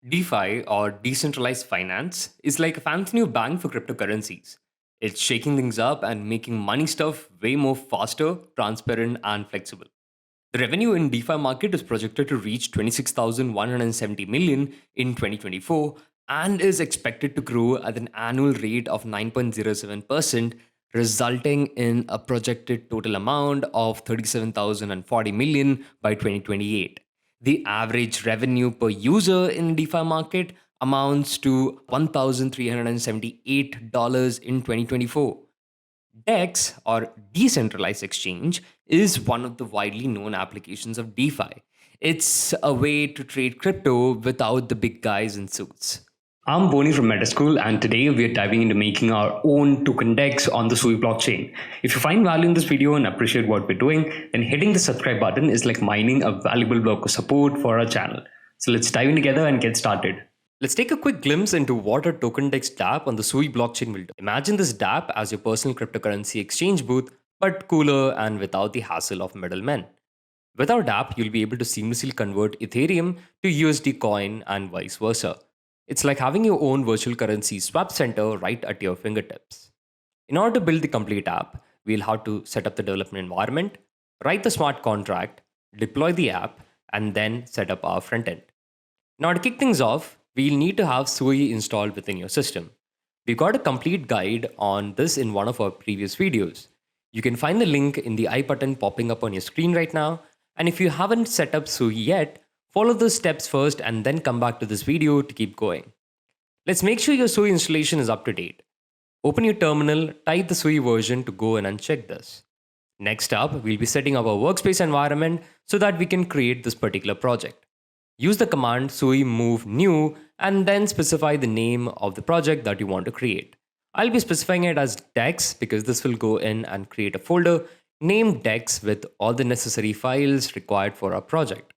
DeFi or decentralized finance is like a fancy new bank for cryptocurrencies. It's shaking things up and making money stuff way more faster, transparent, and flexible. The revenue in DeFi market is projected to reach 26,170 million in 2024 and is expected to grow at an annual rate of 9.07%, resulting in a projected total amount of 37,040 million by 2028. The average revenue per user in DeFi market amounts to $1,378 in 2024. DEX, or decentralized exchange, is one of the widely known applications of DeFi. It's a way to trade crypto without the big guys in suits. I'm Boni from Metaschool, and today we are diving into making our own token DEX on the Sui blockchain. If you find value in this video and appreciate what we're doing, then hitting the subscribe button is like mining a valuable block of support for our channel. So let's dive in together and get started. Let's take a quick glimpse into what a token DEX dApp on the Sui blockchain will do. Imagine this dApp as your personal cryptocurrency exchange booth, but cooler and without the hassle of middlemen. With our dApp, you'll be able to seamlessly convert Ethereum to USD coin and vice versa. It's like having your own virtual currency swap center right at your fingertips. In order to build the complete app, we'll have to set up the development environment, write the smart contract, deploy the app, and then set up our front end. Now, to kick things off, we'll need to have Sui installed within your system. We've got a complete guide on this in one of our previous videos. You can find the link in the I button popping up on your screen right now. And if you haven't set up Sui yet, follow those steps first and then come back to this video to keep going. Let's make sure your Sui installation is up to date. Open your terminal, type the Sui version to go in and check this. Next up, we'll be setting up our workspace environment so that we can create this particular project. Use the command sui move new and then specify the name of the project that you want to create. I'll be specifying it as DEX because this will go in and create a folder named DEX with all the necessary files required for our project.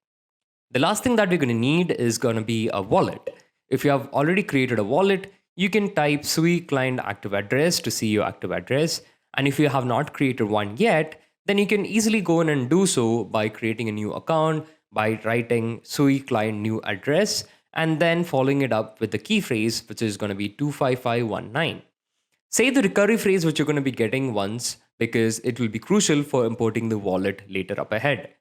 The last thing that we're going to need is going to be a wallet. If you have already created a wallet, you can type sui client active address to see your active address. And if you have not created one yet, then you can easily go in and do so by creating a new account, by writing sui client new address, and then following it up with the key phrase, which is going to be 25519. Say the recovery phrase which you're going to be getting once because it will be crucial for importing the wallet later up ahead.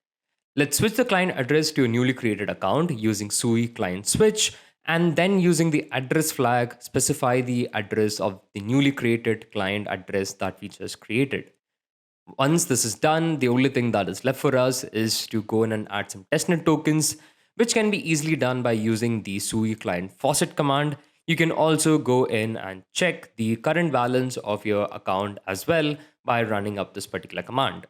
Let's switch the client address to a newly created account using sui client switch, and then using the address flag, specify the address of the newly created client address that we just created. Once this is done, the only thing that is left for us is to go in and add some testnet tokens, which can be easily done by using the sui client faucet command. You can also go in and check the current balance of your account as well by running up this particular command.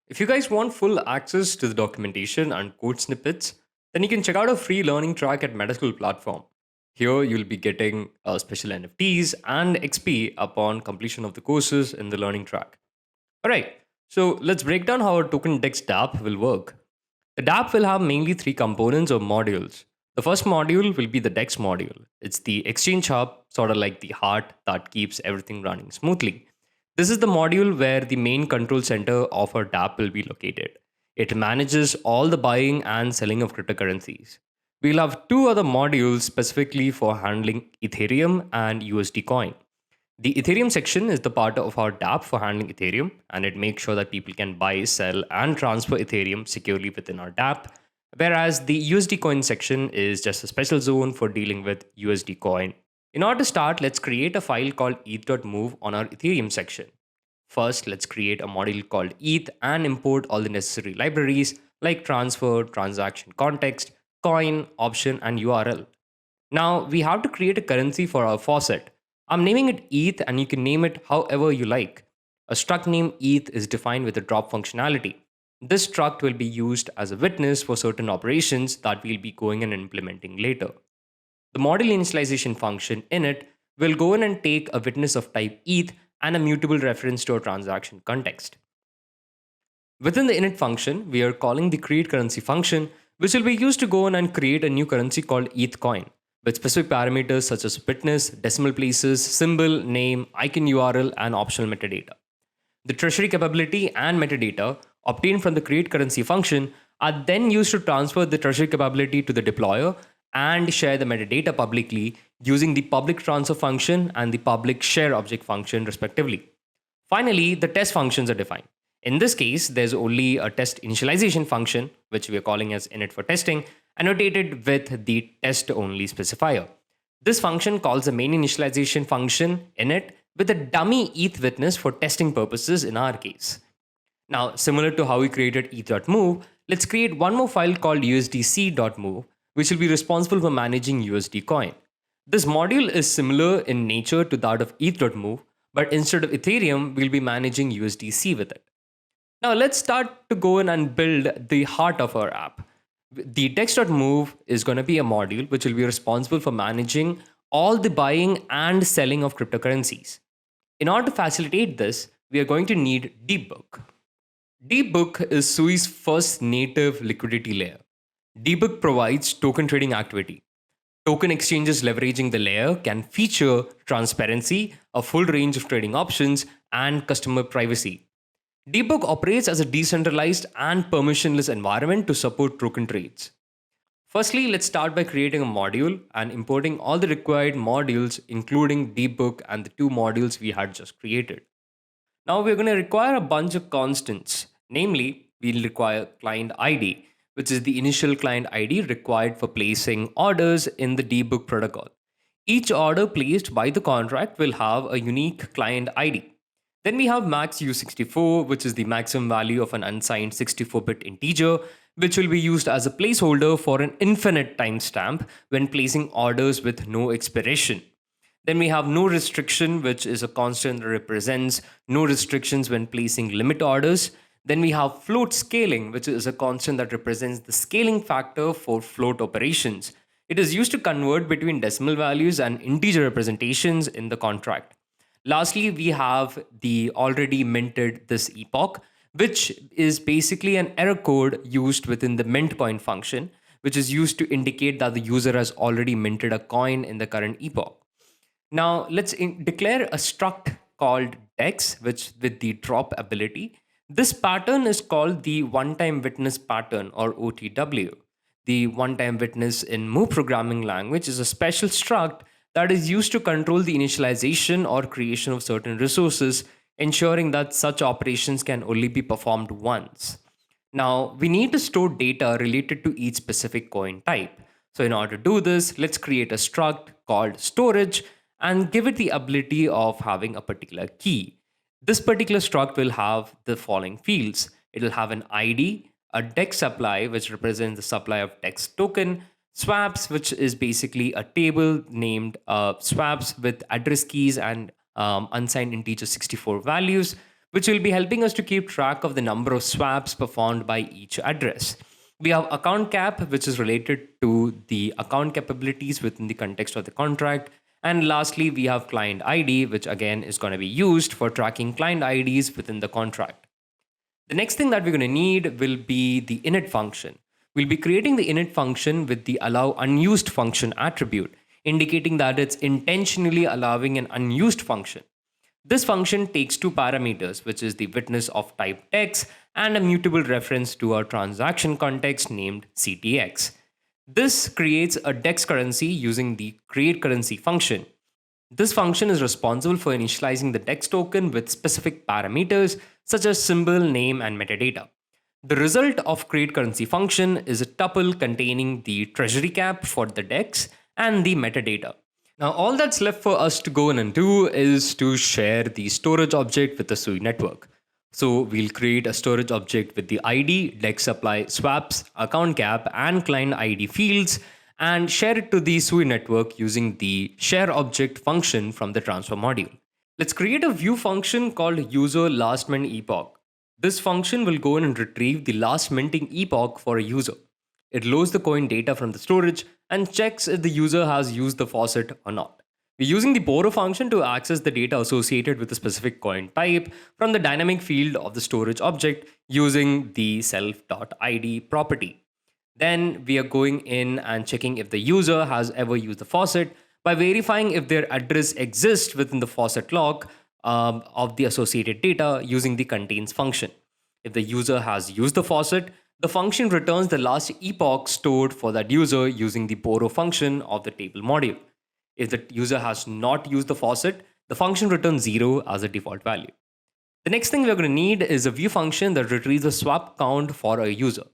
If you guys want full access to the documentation and code snippets, then you can check out a free learning track at Metaschool platform. Here you'll be getting special NFTs and XP upon completion of the courses in the learning track. Alright, so let's break down how our token DEX dApp will work. The dApp will have mainly three components or modules. The first module will be the DEX module. It's the exchange hub, sort of like the heart that keeps everything running smoothly. This is the module where the main control center of our dApp will be located. It manages all the buying and selling of cryptocurrencies. We'll have two other modules specifically for handling Ethereum and USD coin. The Ethereum section is the part of our dApp for handling Ethereum, and it makes sure that people can buy, sell, and transfer Ethereum securely within our dApp. Whereas the USD coin section is just a special zone for dealing with USD coin. In order to start, let's create a file called eth.move on our Ethereum section. First, let's create a module called eth and import all the necessary libraries like transfer, transaction context, coin, option, and URL. Now, we have to create a currency for our faucet. I'm naming it ETH and you can name it however you like. A struct name ETH is defined with a drop functionality. This struct will be used as a witness for certain operations that we'll be going and implementing later. The module initialization function in it will go in and take a witness of type ETH and a mutable reference to a transaction context. Within the init function, we are calling the create currency function, which will be used to go in and create a new currency called ETH coin, with specific parameters such as witness, decimal places, symbol, name, icon URL, and optional metadata. The treasury capability and metadata obtained from the create currency function are then used to transfer the treasury capability to the deployer and share the metadata publicly using the public transfer function and the public share object function, respectively. Finally, the test functions are defined. In this case, there's only a test initialization function, which we are calling as init for testing, annotated with the test only specifier. This function calls the main initialization function init with a dummy ETH witness for testing purposes in our case. Now, similar to how we created eth.move, let's create one more file called usdc.move, which will be responsible for managing USD coin. This module is similar in nature to that of eth.move, but instead of Ethereum, we'll be managing USDC with it. Now, let's start to go in and build the heart of our app. The text.move is going to be a module which will be responsible for managing all the buying and selling of cryptocurrencies. In order to facilitate this, we are going to need Deepbook. Deepbook is Sui's first native liquidity layer. Deepbook provides token trading activity. Token exchanges leveraging the layer can feature transparency, a full range of trading options, and customer privacy. Deepbook operates as a decentralized and permissionless environment to support token trades. Firstly, let's start by creating a module and importing all the required modules, including Deepbook and the two modules we had just created. Now we're going to require a bunch of constants. Namely, we'll require client ID, which is the initial client ID required for placing orders in the Deepbook protocol. Each order placed by the contract will have a unique client ID. Then we have max U64, which is the maximum value of an unsigned 64-bit integer, which will be used as a placeholder for an infinite timestamp when placing orders with no expiration. Then we have no restriction, which is a constant that represents no restrictions when placing limit orders. Then we have float scaling, which is a constant that represents the scaling factor for float operations. It is used to convert between decimal values and integer representations in the contract. Lastly, we have the already minted this epoch, which is basically an error code used within the mint coin function, which is used to indicate that the user has already minted a coin in the current epoch. Now, let's declare a struct called DEX, which with the drop ability. This pattern is called the one-time witness pattern, or OTW. The one-time witness in Move programming language is a special struct that is used to control the initialization or creation of certain resources, ensuring that such operations can only be performed once. Now, we need to store data related to each specific coin type. So in order to do this, let's create a struct called storage and give it the ability of having a particular key. This particular struct will have the following fields. It will have an ID, a DEX supply, which represents the supply of DEX token, swaps, which is basically a table named swaps with address keys and unsigned integer 64 values, which will be helping us to keep track of the number of swaps performed by each address. We have account cap, which is related to the account capabilities within the context of the contract. And lastly, we have client ID, which again is going to be used for tracking client IDs within the contract. The next thing that we're going to need will be the init function. We'll be creating the init function with the allow unused function attribute, indicating that it's intentionally allowing an unused function. This function takes two parameters, which is the witness of type DEX and a mutable reference to our transaction context named CTX. This creates a DEX currency using the create currency function. This function is responsible for initializing the DEX token with specific parameters such as symbol, name, and metadata. The result of create currency function is a tuple containing the treasury cap for the DEX and the metadata. Now, all that's left for us to go in and do is to share the storage object with the Sui network. So we'll create a storage object with the ID, DEX supply, swaps, account cap, and client ID fields, and share it to the Sui network using the share object function from the transfer module. Let's create a view function called user last mint epoch. This function will go in and retrieve the last minting epoch for a user. It loads the coin data from the storage and checks if the user has used the faucet or not. We're using the borrow function to access the data associated with a specific coin type from the dynamic field of the storage object using the self.id property. Then we are going in and checking if the user has ever used the faucet by verifying if their address exists within the faucet log of the associated data using the contains function. If the user has used the faucet, The function returns the last epoch stored for that user using the borrow function of the table module. If the user has not used the faucet, the function returns 0 as a default value. The next thing we're going to need is a view function that retrieves a swap count for a user.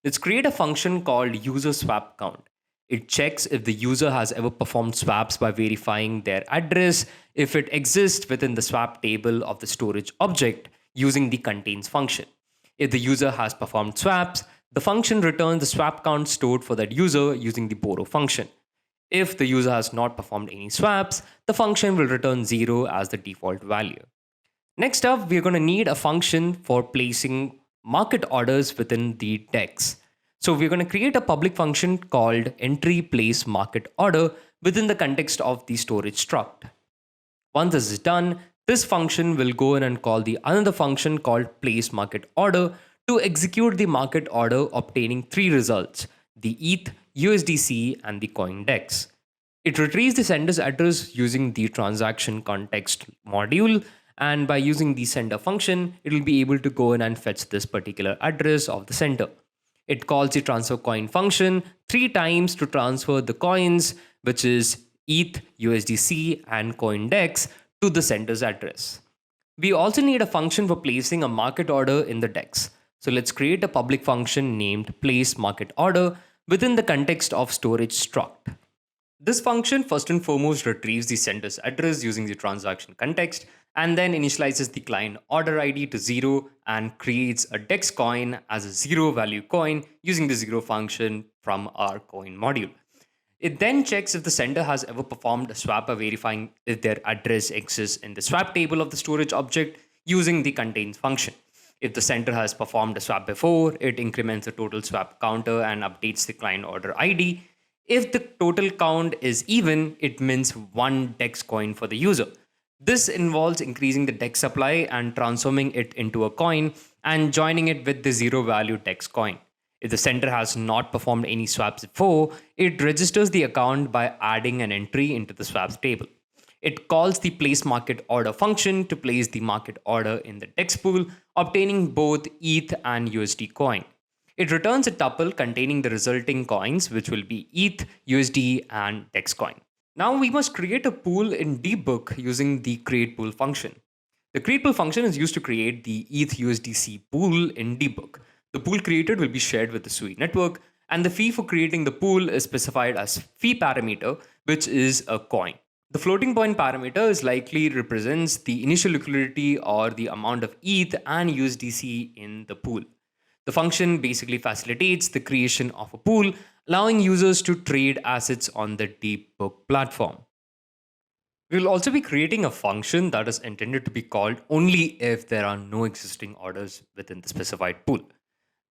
Let's create a function called user swap count. It checks if the user has ever performed swaps by verifying their address, if it exists within the swap table of the storage object using the contains function. If the user has performed swaps, the function returns the swap count stored for that user using the borrow function. If the user has not performed any swaps, the function will return 0 as the default value. Next up, we're going to need a function for placing market orders within the DEX. So we're going to create a public function called entry place market order within the context of the storage struct. Once this is done, this function will go in and call the another function called place market order to execute the market order, obtaining three results: the ETH, USDC, and the coin DEX. It retrieves the sender's address using the transaction context module, and by using the sender function, it will be able to go in and fetch this particular address of the sender. It calls the transfer coin function 3 times to transfer the coins, which is ETH, USDC, and CoinDEX, to the sender's address. We also need a function for placing a market order in the DEX. So let's create a public function named place market order within the context of storage struct. This function first and foremost retrieves the sender's address using the transaction context and then initializes the client order ID to 0 and creates a DEX coin as a 0 value coin using the 0 function from our coin module. It then checks if the sender has ever performed a swap by verifying if their address exists in the swap table of the storage object using the contains function. If the sender has performed a swap before, it increments the total swap counter and updates the client order ID. If the total count is even, it mints one DEX coin for the user. This involves increasing the DEX supply and transforming it into a coin and joining it with the 0 value DEX coin. If the sender has not performed any swaps before, it registers the account by adding an entry into the swaps table. It calls the place market order function to place the market order in the DEX pool, obtaining both ETH and USD coin. It returns a tuple containing the resulting coins, which will be ETH, USD, and DEX coin. Now we must create a pool in debook using the create pool function. The create pool function is used to create the ETH USDC pool in debook. The pool created will be shared with the Sui network, and the fee for creating the pool is specified as fee parameter, which is a coin. The floating point parameter is likely represents the initial liquidity or the amount of ETH and USDC in the pool. The function basically facilitates the creation of a pool, allowing users to trade assets on the debook platform. We will also be creating a function that is intended to be called only if there are no existing orders within the specified pool.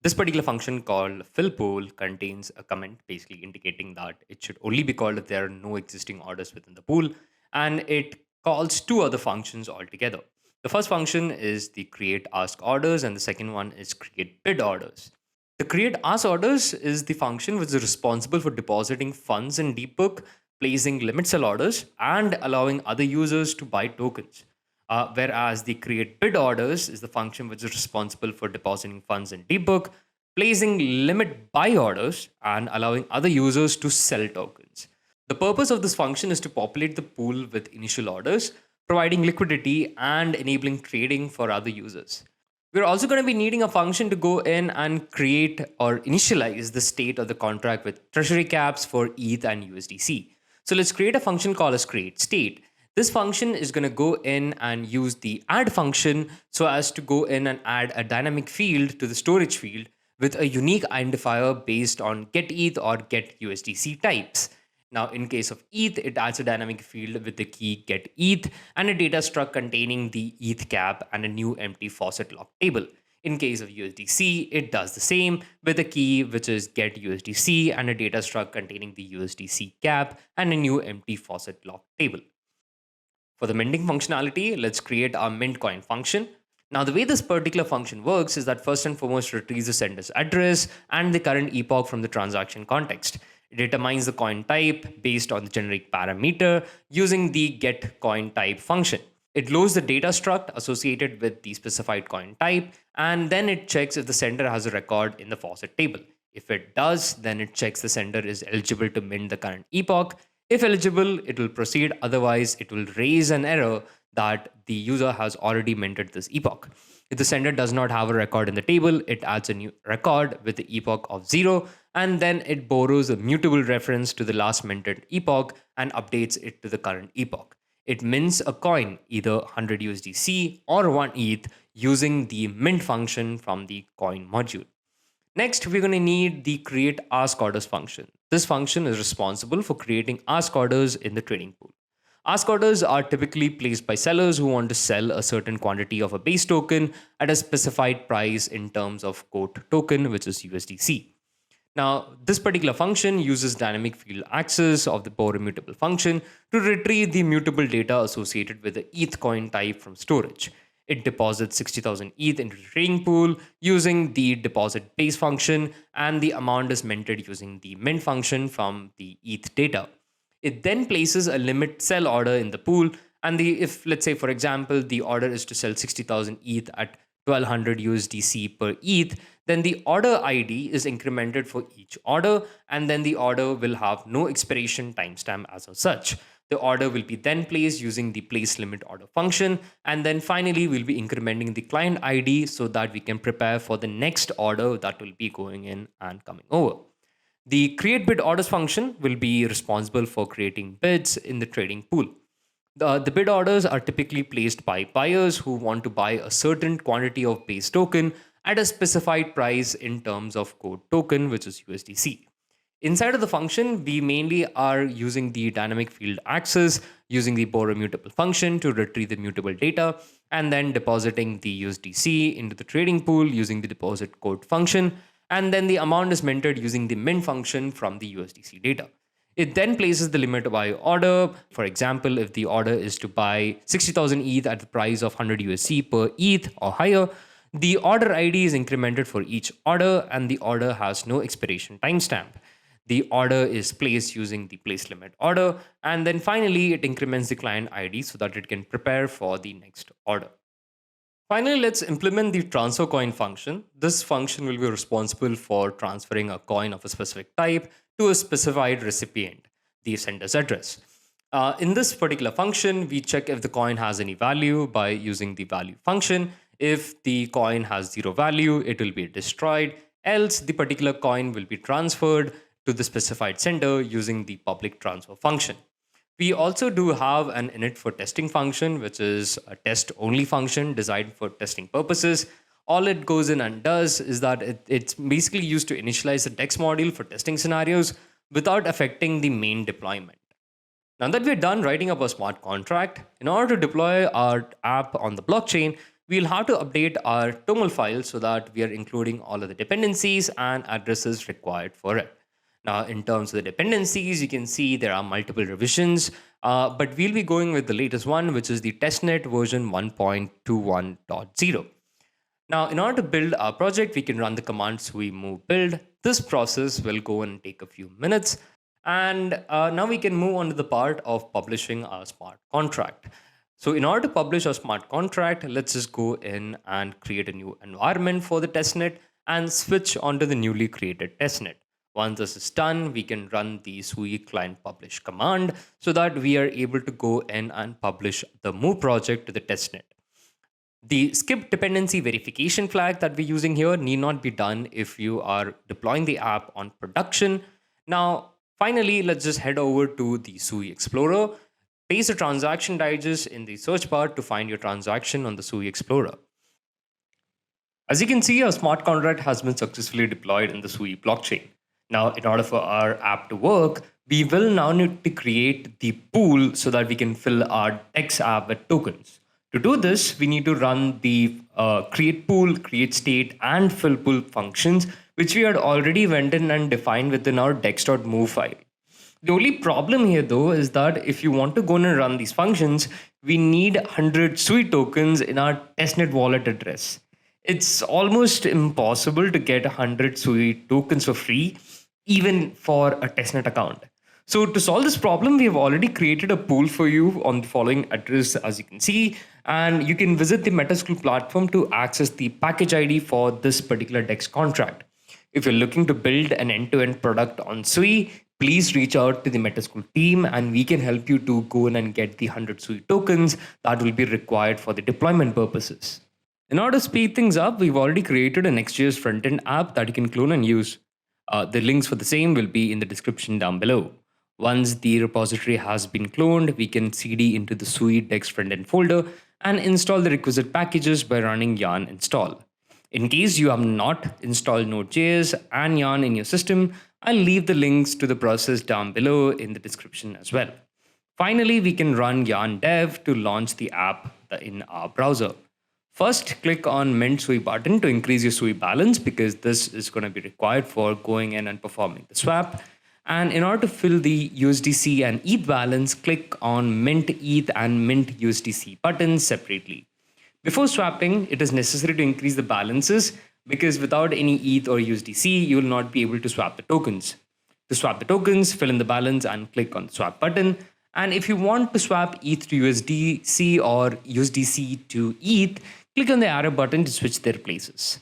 This particular function called fill pool contains a comment basically indicating that it should only be called if there are no existing orders within the pool, and it calls two other functions altogether. The first function is the create ask orders, and the second one is create bid orders. The create ask orders is the function which is responsible for depositing funds in debook, placing limit sell orders, and allowing other users to buy tokens. Whereas the create bid orders is the function which is responsible for depositing funds in debook, placing limit buy orders, and allowing other users to sell tokens. The purpose of this function is to populate the pool with initial orders, providing liquidity and enabling trading for other users. We're also going to be needing a function to go in and create or initialize the state of the contract with treasury caps for ETH and USDC. So let's create a function called as create state. This function is going to go in and use the add function so as to go in and add a dynamic field to the storage field with a unique identifier based on get ETH or get USDC types. Now, in case of ETH, it adds a dynamic field with the key get ETH and a data struct containing the ETH cap and a new empty faucet lock table. In case of USDC, it does the same with a key which is get USDC and a data struct containing the USDC cap and a new empty faucet lock table. For the minting functionality, let's create our mint coin function. Now, the way this particular function works is that first and foremost retrieves the sender's address and the current epoch from the transaction context. It determines the coin type based on the generic parameter using the get coin type function. It loads the data struct associated with the specified coin type, and then it checks if the sender has a record in the faucet table. If it does, then it checks the sender is eligible to mint the current epoch. If eligible, it will proceed. Otherwise, it will raise an error that the user has already minted this epoch. If the sender does not have a record in the table, it adds a new record with the epoch of 0, and then it borrows a mutable reference to the last minted epoch and updates it to the current epoch. It mints a coin, either 100 USDC or 1 ETH, using the mint function from the coin module. Next, we're going to need the create ask orders function. This function is responsible for creating ask orders in the trading pool. Ask orders are typically placed by sellers who want to sell a certain quantity of a base token at a specified price in terms of quote token, which is USDC. Now, this particular function uses dynamic field access of the borrow mutable function to retrieve the mutable data associated with the ETH coin type from storage. It deposits 60,000 ETH into the trading pool using the deposit base function, and the amount is minted using the mint function from the ETH data. It then places a limit sell order in the pool, and if let's say for example the order is to sell 60,000 ETH at 1200 USDC per ETH, then the order ID is incremented for each order, and then the order will have no expiration timestamp as of such. The order will be then placed using the place limit order function, and then finally we'll be incrementing the client ID so that we can prepare for the next order that will be going in and coming over. The create bid orders function will be responsible for creating bids in the trading pool. The bid orders are typically placed by buyers who want to buy a certain quantity of base token at a specified price in terms of code token, which is USDC. Inside of the function, we mainly are using the dynamic field access using the borrow mutable function to retrieve the mutable data, and then depositing the USDC into the trading pool using the deposit code function, and then the amount is minted using the mint function from the USDC data. It then places the limit buy order. For example, if the order is to buy 60,000 ETH at the price of 100 USC per ETH or higher, the order ID is incremented for each order, and the order has no expiration timestamp. The order is placed using the place limit order, and then finally it increments the client ID so that it can prepare for the next order. Finally, let's implement the transfer coin function. This function will be responsible for transferring a coin of a specific type to a specified recipient, the sender's address. In this particular function, we check if the coin has any value by using the value function. If the coin has 0 value, it will be destroyed. Else, the particular coin will be transferred to the specified sender using the public transfer function. We also do have an init for testing function, which is a test only function designed for testing purposes. All it goes in and does is that it's basically used to initialize the DEX module for testing scenarios without affecting the main deployment. Now that we're done writing up a smart contract, in order to deploy our app on the blockchain, we'll have to update our TOML file so that we are including all of the dependencies and addresses required for it. Now, in terms of the dependencies, you can see there are multiple revisions, but we'll be going with the latest one, which is the testnet version 1.21.0. Now, in order to build our project, we can run the command sui move build. This process will go and take a few minutes. And now we can move on to the part of publishing our smart contract. So in order to publish our smart contract, let's just go in and create a new environment for the testnet and switch onto the newly created testnet. Once this is done, we can run the sui client publish command so that we are able to go in and publish the move project to the testnet. The skip dependency verification flag that we're using here need not be done if you are deploying the app on production. Now, finally, let's just head over to the Sui Explorer. Paste the transaction digest in the search bar to find your transaction on the Sui Explorer. As you can see, our smart contract has been successfully deployed in the Sui blockchain. Now, in order for our app to work, we will now need to create the pool so that we can fill our DEX app with tokens. To do this, we need to run the create pool, create state, and fill pool functions, which we had already went in and defined within our dex.move file. The only problem here, though, is that if you want to go in and run these functions, we need 100 Sui tokens in our testnet wallet address. It's almost impossible to get 100 Sui tokens for free, even for a testnet account. So to solve this problem, we have already created a pool for you on the following address, as you can see, and you can visit the Metaschool platform to access the package ID for this particular DEX contract. If you're looking to build an end-to-end product on Sui, please reach out to the Metaschool team and we can help you to go in and get the 100 Sui tokens that will be required for the deployment purposes. In order to speed things up, we've already created an Next.js frontend app that you can clone and use. The links for the same will be in the description down below. Once the repository has been cloned, we can cd into the Sui Dex frontend folder and install the requisite packages by running yarn install. In case you have not installed Node.js and yarn in your system, I'll leave the links to the process down below in the description as well. Finally, we can run yarn dev to launch the app in our browser. First, click on Mint Sui button to increase your Sui balance because this is going to be required for going in and performing the swap. And in order to fill the USDC and ETH balance, click on Mint ETH and Mint USDC buttons separately. Before swapping, it is necessary to increase the balances because without any ETH or USDC, you will not be able to swap the tokens. To swap the tokens, fill in the balance and click on the swap button. And if you want to swap ETH to USDC or USDC to ETH, click on the arrow button to switch their places.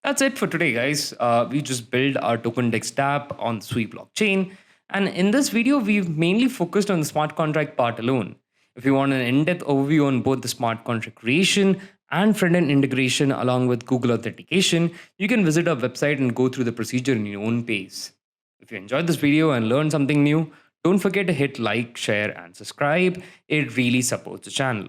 That's it for today, guys. We just built our token DEX tab on the Sui blockchain. And in this video, we've mainly focused on the smart contract part alone. If you want an in-depth overview on both the smart contract creation and front-end integration along with Google authentication, you can visit our website and go through the procedure in your own pace. If you enjoyed this video and learned something new, don't forget to hit like, share, and subscribe. It really supports the channel.